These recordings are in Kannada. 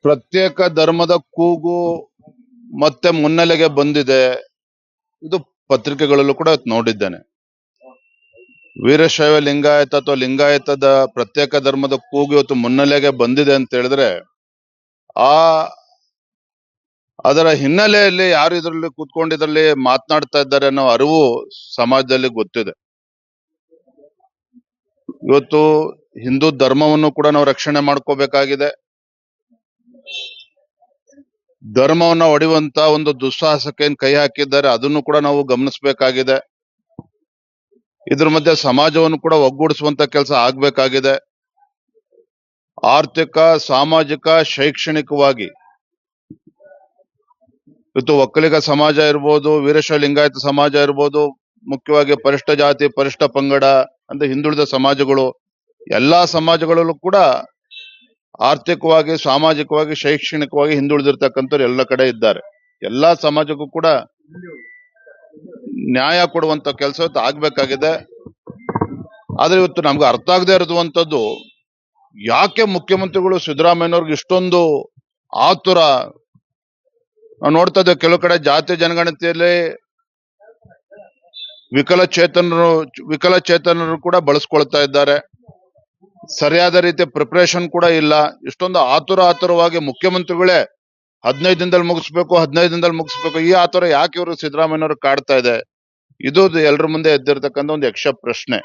ಪ್ರತ್ಯೇಕ ಧರ್ಮದ ಕೂಗು ಮತ್ತೆ ಮುನ್ನೆಲೆಗೆ ಬಂದಿದೆ. ಇದು ಪತ್ರಿಕೆಗಳಲ್ಲೂ ಕೂಡ ನೋಡಿದ್ದೇನೆ. ವೀರಶೈವ ಲಿಂಗಾಯತ ಅಥವಾ ಲಿಂಗಾಯತದ ಪ್ರತ್ಯೇಕ ಧರ್ಮದ ಕೂಗು ಇವತ್ತು ಮುನ್ನೆಲೆಗೆ ಬಂದಿದೆ ಅಂತ ಹೇಳಿದ್ರೆ ಆ ಅದರ ಹಿನ್ನೆಲೆಯಲ್ಲಿ ಯಾರು ಇದರಲ್ಲಿ ಕೂತ್ಕೊಂಡಿದ್ರಲ್ಲಿ ಮಾತನಾಡ್ತಾ ಇದ್ದಾರೆ ಅನ್ನೋ ಅರಿವು ಸಮಾಜದಲ್ಲಿ ಗೊತ್ತಿದೆ. ಇವತ್ತು ಹಿಂದೂ ಧರ್ಮವನ್ನು ಕೂಡ ನಾವು ರಕ್ಷಣೆ ಮಾಡ್ಕೋಬೇಕಾಗಿದೆ. ಧರ್ಮವನ್ನ ಒಡೆಯುವಂತ ಒಂದು ದುಸ್ಸಾಹಸಕ್ಕೆ ಏನ್ ಕೈ ಹಾಕಿದ್ದಾರೆ ಅದನ್ನು ಕೂಡ ನಾವು ಗಮನಿಸಬೇಕಾಗಿದೆ. ಇದ್ರ ಮಧ್ಯೆ ಸಮಾಜವನ್ನು ಕೂಡ ಒಗ್ಗೂಡಿಸುವಂತ ಕೆಲಸ ಆಗ್ಬೇಕಾಗಿದೆ. ಆರ್ಥಿಕ, ಸಾಮಾಜಿಕ, ಶೈಕ್ಷಣಿಕವಾಗಿ ಇವತ್ತು ಒಕ್ಕಲಿಗ ಸಮಾಜ ಇರ್ಬೋದು, ವೀರಶೈವ ಲಿಂಗಾಯತ ಸಮಾಜ ಇರ್ಬೋದು, ಮುಖ್ಯವಾಗಿ ಪರಿಷ್ಠ ಜಾತಿ, ಪರಿಷ್ಠ ಪಂಗಡ ಅಂದ್ರೆ ಹಿಂದುಳಿದ ಸಮಾಜಗಳು, ಎಲ್ಲಾ ಸಮಾಜಗಳಲ್ಲೂ ಕೂಡ ಆರ್ಥಿಕವಾಗಿ, ಸಾಮಾಜಿಕವಾಗಿ, ಶೈಕ್ಷಣಿಕವಾಗಿ ಹಿಂದುಳಿದಿರ್ತಕ್ಕಂಥವ್ರು ಎಲ್ಲ ಕಡೆ ಇದ್ದಾರೆ. ಎಲ್ಲಾ ಸಮಾಜಕ್ಕೂ ಕೂಡ ನ್ಯಾಯ ಕೊಡುವಂತ ಕೆಲಸ ಇವತ್ತು ಆಗ್ಬೇಕಾಗಿದೆ. ಆದ್ರೆ ಇವತ್ತು ನಮ್ಗೆ ಅರ್ಥ ಆಗದೆ ಇರುವಂತದ್ದು, ಯಾಕೆ ಮುಖ್ಯಮಂತ್ರಿಗಳು ಸಿದ್ದರಾಮಯ್ಯನವ್ರಿಗೆ ಇಷ್ಟೊಂದು ಆತುರ? ನಾವು ನೋಡ್ತಾ ಇದ್ದೇವೆ ಕೆಲವು ಕಡೆ ಜಾತಿ ಜನಗಣತಿಯಲ್ಲಿ ವಿಕಲಚೇತನರು ಕೂಡ ಬಳಸ್ಕೊಳ್ತಾ ಇದ್ದಾರೆ. ಸರಿಯಾದ ರೀತಿಯ ಪ್ರಿಪರೇಷನ್ ಕೂಡ ಇಲ್ಲ. ಇಷ್ಟೊಂದು ಆತುರವಾಗಿ ಮುಖ್ಯಮಂತ್ರಿಗಳೇ 15 ದಿನದಲ್ಲಿ ಮುಗಿಸ್ಬೇಕು. ಈ ಆತುರ ಯಾಕೆ ಇವರು ಸಿದ್ದರಾಮಯ್ಯನವರು ಕಾಡ್ತಾ ಇದೆ? ಇದು ಎಲ್ಲರ ಮುಂದೆ ಎದ್ದಿರ್ತಕ್ಕಂಥ ಒಂದು ಯಕ್ಷ ಪ್ರಶ್ನೆ.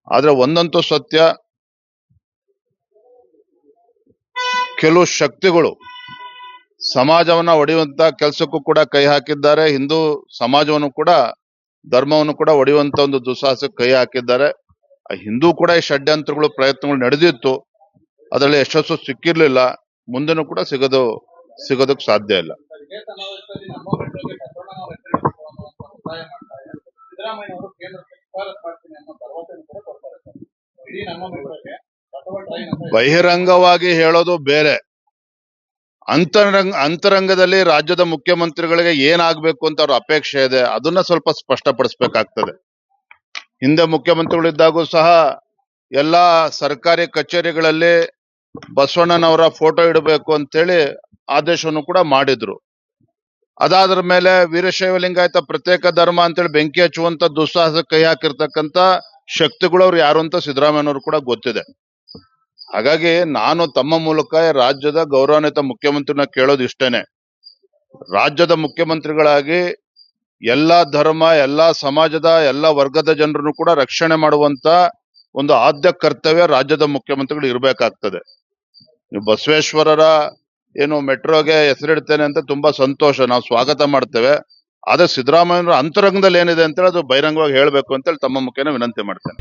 ಆದ್ರೆ ಒಂದಂತೂ ಸತ್ಯ, ಕೆಲವು ಶಕ್ತಿಗಳು ಸಮಾಜವನ್ನ ಒಡೆಯುವಂತ ಕೆಲಸಕ್ಕೂ ಕೂಡ ಕೈ ಹಾಕಿದ್ದಾರೆ. ಹಿಂದೂ ಸಮಾಜವನ್ನು ಕೂಡ, ಧರ್ಮವನ್ನು ಕೂಡ ಒಡೆಯುವಂತ ಒಂದು ದುಸ್ಸಾಹಸಕ್ಕೆ ಕೈ ಹಾಕಿದ್ದಾರೆ. ಹಿಂದೂ ಕೂಡ ಈ ಷಡ್ಯಂತ್ರಗಳು, ಪ್ರಯತ್ನಗಳು ನಡೆದಿತ್ತು. ಅದರಲ್ಲಿ ಯಶಸ್ಸು ಸಿಕ್ಕಿರ್ಲಿಲ್ಲ, ಮುಂದೆನೂ ಕೂಡ ಸಿಗೋದಕ್ಕೆ ಸಾಧ್ಯ ಇಲ್ಲ. ಬಹಿರಂಗವಾಗಿ ಹೇಳೋದು ಬೇರೆ, ಅಂತರಂಗದಲ್ಲಿ ರಾಜ್ಯದ ಮುಖ್ಯಮಂತ್ರಿಗಳಿಗೆ ಏನಾಗ್ಬೇಕು ಅಂತ ಅವ್ರ ಅಪೇಕ್ಷೆ ಇದೆ, ಅದನ್ನ ಸ್ವಲ್ಪ ಸ್ಪಷ್ಟಪಡಿಸ್ಬೇಕಾಗ್ತದೆ. ಹಿಂದೆ ಮುಖ್ಯಮಂತ್ರಿಗಳಿದ್ದಾಗೂ ಸಹ ಎಲ್ಲಾ ಸರ್ಕಾರಿ ಕಚೇರಿಗಳಲ್ಲಿ ಬಸವಣ್ಣನವರ ಫೋಟೋ ಇಡಬೇಕು ಅಂತೇಳಿ ಆದೇಶವನ್ನು ಕೂಡ ಮಾಡಿದ್ರು. ಅದಾದ್ರ ಮೇಲೆ ವೀರಶೈವ ಲಿಂಗಾಯತ ಪ್ರತ್ಯೇಕ ಧರ್ಮ ಅಂತೇಳಿ ಬೆಂಕಿ ಹಚ್ಚುವಂತ ದುಸ್ಸಾಹಸ ಕೈ ಹಾಕಿರ್ತಕ್ಕಂತ ಶಕ್ತಿಗಳು ಅವ್ರು ಯಾರು ಅಂತ ಸಿದ್ದರಾಮಯ್ಯನವರು ಕೂಡ ಗೊತ್ತಿದೆ. ಹಾಗಾಗಿ ನಾನು ತಮ್ಮ ಮೂಲಕ ರಾಜ್ಯದ ಗೌರವಾನ್ವಿತ ಮುಖ್ಯಮಂತ್ರಿನ ಕೇಳೋದು ಇಷ್ಟೇನೆ, ರಾಜ್ಯದ ಮುಖ್ಯಮಂತ್ರಿಗಳಾಗಿ ಎಲ್ಲಾ ಧರ್ಮ, ಎಲ್ಲಾ ಸಮಾಜದ, ಎಲ್ಲಾ ವರ್ಗದ ಜನರನ್ನು ಕೂಡ ರಕ್ಷಣೆ ಮಾಡುವಂತ ಒಂದು ಆದ್ಯ ಕರ್ತವ್ಯ ರಾಜ್ಯದ ಮುಖ್ಯಮಂತ್ರಿಗಳು ಇರ್ಬೇಕಾಗ್ತದೆ. ನೀವು ಬಸವೇಶ್ವರರ ಏನು ಮೆಟ್ರೋಗೆ ಹೆಸರಿಡ್ತೇನೆ ಅಂತ ತುಂಬಾ ಸಂತೋಷ, ನಾವು ಸ್ವಾಗತ ಮಾಡ್ತೇವೆ. ಆದ್ರೆ ಸಿದ್ದರಾಮಯ್ಯನವರ ಅಂತರಂಗದಲ್ಲಿ ಏನಿದೆ ಅಂತೇಳಿ ಅದು ಬಹಿರಂಗವಾಗಿ ಹೇಳ್ಬೇಕು ಅಂತೇಳಿ ತಮ್ಮ ಮುಖೇನ ವಿನಂತಿ ಮಾಡ್ತೇನೆ.